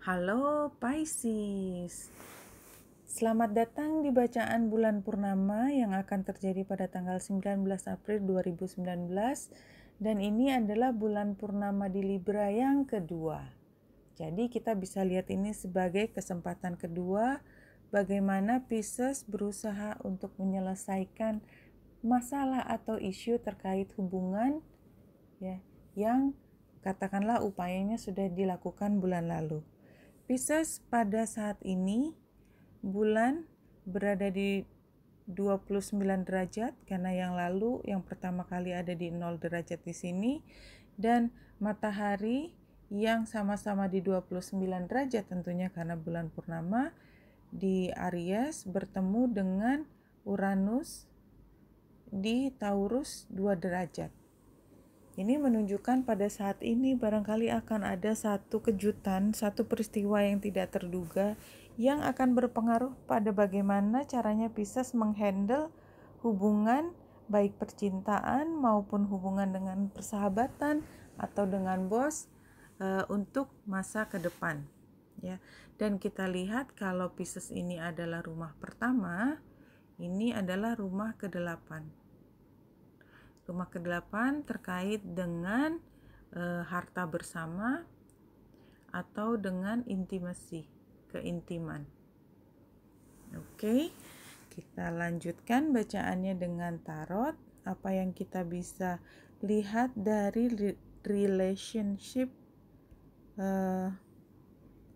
Halo Pisces, selamat datang di bacaan bulan purnama yang akan terjadi pada tanggal 19 April 2019. Dan ini adalah bulan purnama di Libra yang kedua. Jadi kita bisa lihat ini sebagai kesempatan kedua bagaimana Pisces berusaha untuk menyelesaikan masalah atau isu terkait hubungan ya, yang katakanlah upayanya sudah dilakukan bulan lalu. Pisces pada saat ini bulan berada di 29 derajat karena yang lalu yang pertama kali ada di 0 derajat di sini, dan matahari yang sama-sama di 29 derajat tentunya karena bulan purnama di Aries bertemu dengan Uranus di Taurus 2 derajat. Ini menunjukkan pada saat ini barangkali akan ada satu kejutan, satu peristiwa yang tidak terduga yang akan berpengaruh pada bagaimana caranya Pisces menghandle hubungan baik percintaan maupun hubungan dengan persahabatan atau dengan bos untuk masa ke depan. Ya. Dan kita lihat kalau Pisces ini adalah rumah pertama, ini adalah rumah ke-8. Rumah ke-8 terkait dengan harta bersama atau dengan intimasi, keintiman. Oke, kita lanjutkan bacaannya dengan tarot. Apa yang kita bisa lihat dari relationship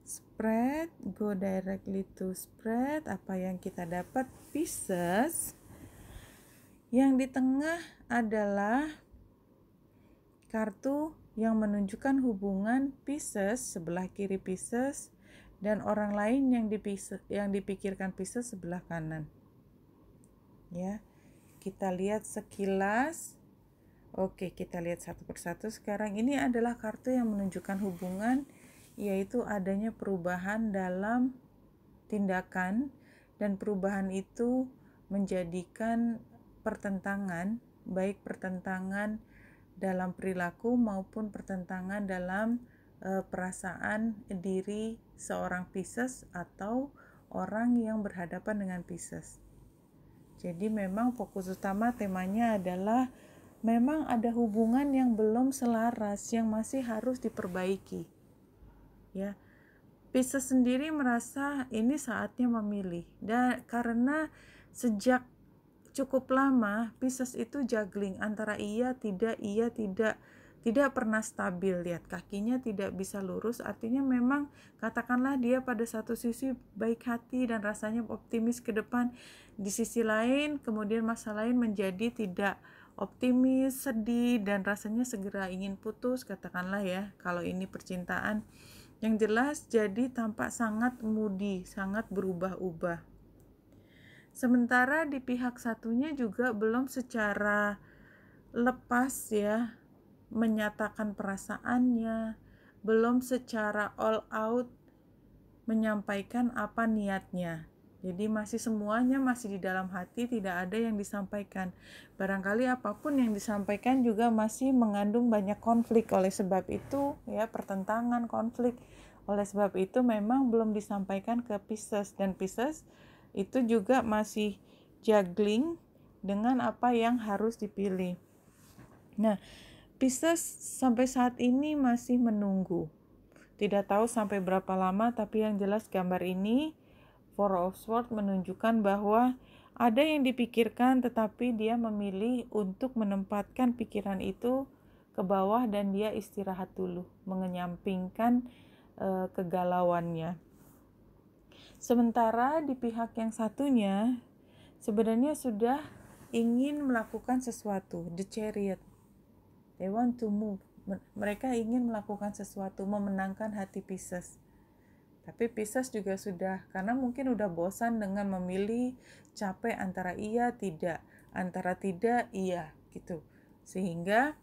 spread, go directly to spread. Apa yang kita dapat Pisces? Yang di tengah adalah kartu yang menunjukkan hubungan Pisces sebelah kiri Pisces dan orang lain yang dipikirkan Pisces sebelah kanan. Ya, kita lihat sekilas. Oke, kita lihat satu persatu sekarang. Ini adalah kartu yang menunjukkan hubungan, yaitu adanya perubahan dalam tindakan, dan perubahan itu menjadikan pertentangan, baik pertentangan dalam perilaku maupun pertentangan dalam perasaan diri seorang Pisces atau orang yang berhadapan dengan Pisces. Jadi memang fokus utama temanya adalah memang ada hubungan yang belum selaras, yang masih harus diperbaiki. Ya. Pisces sendiri merasa ini saatnya memilih, dan karena sejak cukup lama Pisces itu juggling antara iya tidak pernah stabil. Lihat, kakinya tidak bisa lurus, artinya memang katakanlah dia pada satu sisi baik hati dan rasanya optimis ke depan, di sisi lain kemudian masa lain menjadi tidak optimis, sedih, dan rasanya segera ingin putus, katakanlah ya, kalau ini percintaan. Yang jelas jadi tampak sangat moody, sangat berubah-ubah. Sementara di pihak satunya juga belum secara lepas ya menyatakan perasaannya, belum secara all out menyampaikan apa niatnya. Jadi masih semuanya masih di dalam hati, tidak ada yang disampaikan. Barangkali apapun yang disampaikan juga masih mengandung banyak konflik. Oleh sebab itu ya, pertentangan, konflik. Oleh sebab itu memang belum disampaikan ke Pisces, dan Pisces itu juga masih juggling dengan apa yang harus dipilih. Nah, Pisces sampai saat ini masih menunggu. Tidak tahu sampai berapa lama, tapi yang jelas gambar ini Four of Swords menunjukkan bahwa ada yang dipikirkan, tetapi dia memilih untuk menempatkan pikiran itu ke bawah dan dia istirahat dulu, mengenyampingkan kegalauannya. Sementara di pihak yang satunya sebenarnya sudah ingin melakukan sesuatu, the Chariot. They want to move. Mereka ingin melakukan sesuatu, memenangkan hati Pisces. Tapi Pisces juga sudah, karena mungkin udah bosan dengan memilih, capek antara iya tidak, antara tidak iya gitu. Sehingga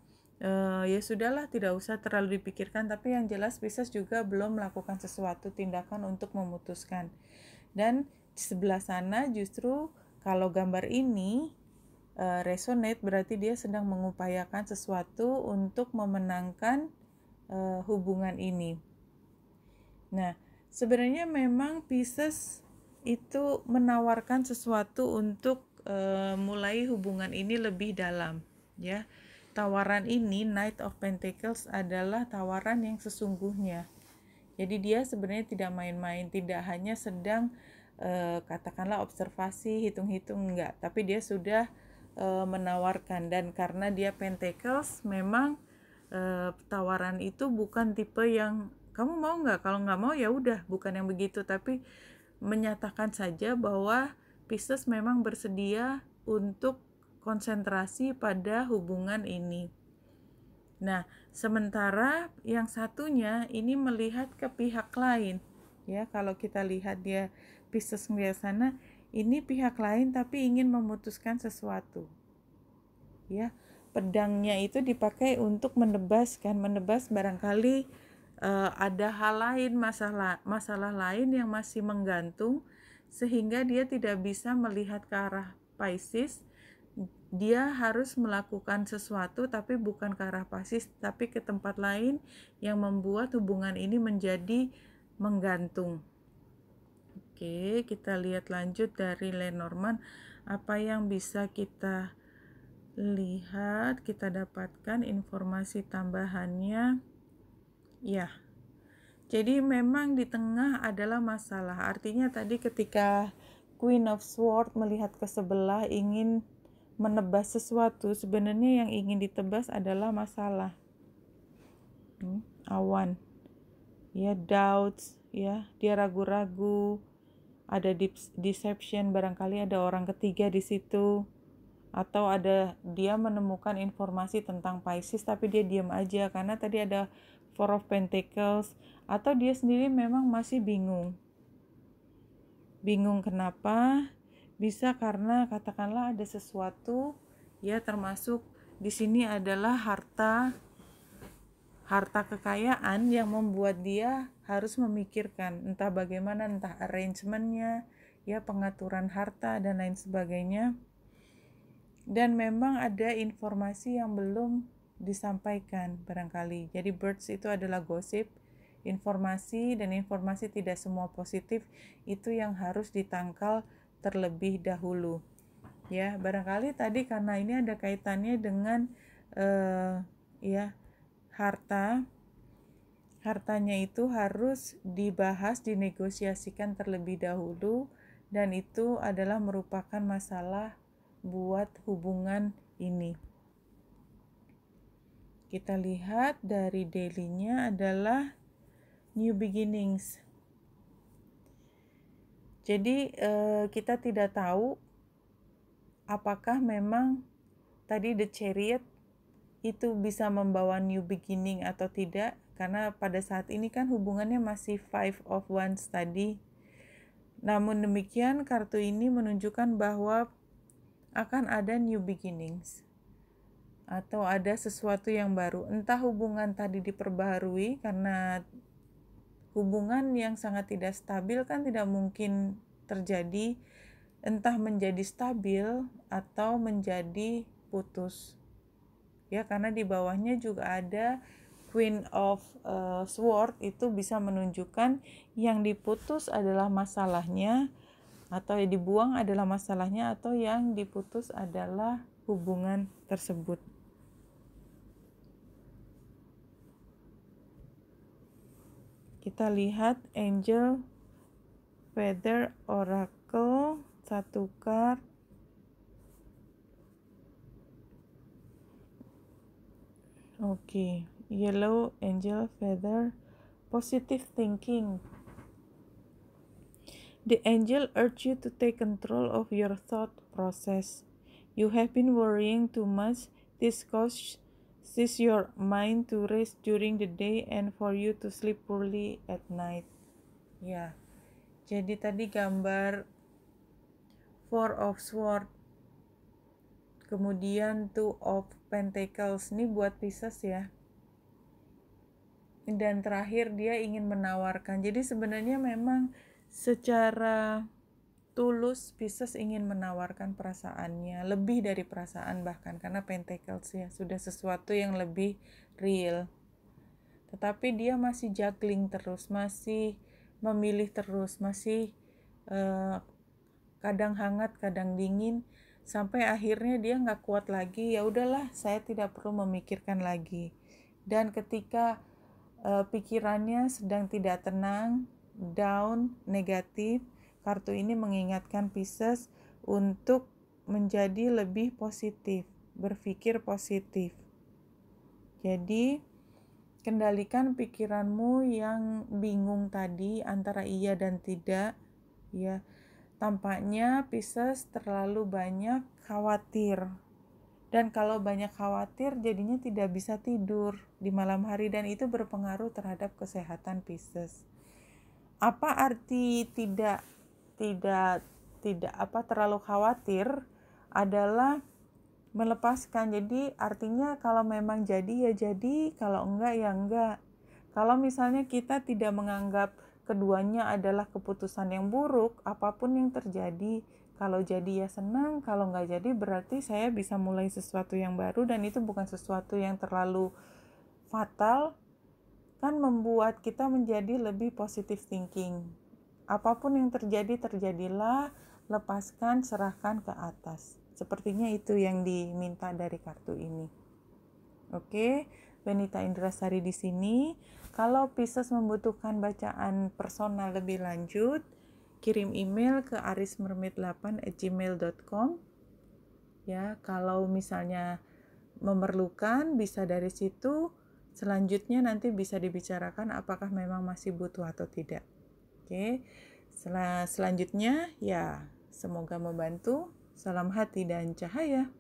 ya sudahlah, tidak usah terlalu dipikirkan. Tapi yang jelas Pisces juga belum melakukan sesuatu tindakan untuk memutuskan. Dan di sebelah sana justru kalau gambar ini resonate, berarti dia sedang mengupayakan sesuatu untuk memenangkan hubungan ini. Nah, Sebenarnya memang Pisces itu menawarkan sesuatu untuk mulai hubungan ini lebih dalam, ya. Tawaran ini, Knight of Pentacles, adalah tawaran yang sesungguhnya. Jadi dia sebenarnya tidak main-main, tidak hanya sedang katakanlah observasi, hitung-hitung, enggak, tapi dia sudah menawarkan. Dan karena dia Pentacles, memang tawaran itu bukan tipe yang kamu mau nggak, kalau nggak mau ya udah, bukan yang begitu, tapi menyatakan saja bahwa Pisces memang bersedia untuk konsentrasi pada hubungan ini. Nah, sementara yang satunya ini melihat ke pihak lain, ya. Kalau kita lihat dia Pisces melihat sana, ini pihak lain tapi ingin memutuskan sesuatu, ya. Pedangnya itu dipakai untuk menebas barangkali ada hal lain, masalah lain yang masih menggantung, sehingga dia tidak bisa melihat ke arah Pisces. Dia harus melakukan sesuatu tapi bukan ke arah Pisces, tapi ke tempat lain yang membuat hubungan ini menjadi menggantung. Oke, kita lihat lanjut dari Lenormand, apa yang bisa kita lihat, kita dapatkan informasi tambahannya. Ya, jadi memang di tengah adalah masalah. Artinya tadi ketika Queen of Swords melihat ke sebelah ingin menebas sesuatu, sebenarnya yang ingin ditebas adalah masalah. Awan, ya, doubts, ya, dia ragu-ragu, ada deception, barangkali ada orang ketiga di situ. Atau ada dia menemukan informasi tentang Pisces tapi dia diam aja karena tadi ada Four of Pentacles, atau dia sendiri memang masih bingung kenapa. Bisa karena katakanlah ada sesuatu, ya, termasuk di sini adalah harta kekayaan yang membuat dia harus memikirkan entah bagaimana, entah arrangementnya, ya, pengaturan harta dan lain sebagainya. Dan memang ada informasi yang belum disampaikan barangkali. Jadi birds itu adalah gosip, informasi, dan informasi tidak semua positif, itu yang harus ditangkal terlebih dahulu. Ya, barangkali tadi karena ini ada kaitannya dengan ya, hartanya itu harus dibahas, dinegosiasikan terlebih dahulu, dan itu adalah merupakan masalah buat hubungan ini. Kita lihat dari daily-nya adalah new beginnings. Jadi kita tidak tahu apakah memang tadi the chariot itu bisa membawa new beginning atau tidak, karena pada saat ini kan hubungannya masih Five of Wands tadi. Namun demikian, kartu ini menunjukkan bahwa akan ada new beginnings atau ada sesuatu yang baru. Entah hubungan tadi diperbaharui, karena hubungan yang sangat tidak stabil kan tidak mungkin terjadi, entah menjadi stabil atau menjadi putus, ya, karena di bawahnya juga ada Queen of Swords, itu bisa menunjukkan yang diputus adalah masalahnya, atau yang dibuang adalah masalahnya, atau yang diputus adalah hubungan tersebut. Kita lihat Angel Feather Oracle, satu card. Oke, Yellow Angel Feather, positive thinking. The angel urge you to take control of your thought process. You have been worrying too much. This causes your mind to race during the day and for you to sleep poorly at night. Ya, jadi tadi gambar Four of Swords, kemudian Two of Pentacles, ini buat Pisces, ya. Dan terakhir dia ingin menawarkan. Jadi sebenarnya memang secara tulus Pisces ingin menawarkan perasaannya, lebih dari perasaan bahkan, karena Pentacles, ya, sudah sesuatu yang lebih real. Tetapi dia masih juggling terus, masih memilih terus, masih kadang hangat, kadang dingin, sampai akhirnya dia nggak kuat lagi. Ya udahlah, saya tidak perlu memikirkan lagi. Dan ketika pikirannya sedang tidak tenang, down, negatif, kartu ini mengingatkan Pisces untuk menjadi lebih positif, berpikir positif. Jadi kendalikan pikiranmu yang bingung tadi antara iya dan tidak, ya. Tampaknya Pisces terlalu banyak khawatir. Dan kalau banyak khawatir jadinya tidak bisa tidur di malam hari dan itu berpengaruh terhadap kesehatan Pisces. Apa arti tidak terlalu khawatir adalah melepaskan. Jadi artinya kalau memang jadi ya jadi, kalau enggak ya enggak. Kalau misalnya kita tidak menganggap keduanya adalah keputusan yang buruk, apapun yang terjadi, kalau jadi ya senang, kalau nggak jadi berarti saya bisa mulai sesuatu yang baru dan itu bukan sesuatu yang terlalu fatal, kan membuat kita menjadi lebih positive thinking. Apapun yang terjadi, terjadilah, lepaskan, serahkan ke atas. Sepertinya itu yang diminta dari kartu ini. Oke, Benita Indrasari di sini. Kalau Pisces membutuhkan bacaan personal lebih lanjut, kirim email ke arismermaid8@gmail.com. Ya, kalau misalnya memerlukan bisa dari situ. Selanjutnya nanti bisa dibicarakan apakah memang masih butuh atau tidak. Oke. Selanjutnya ya semoga membantu. Salam hati dan cahaya.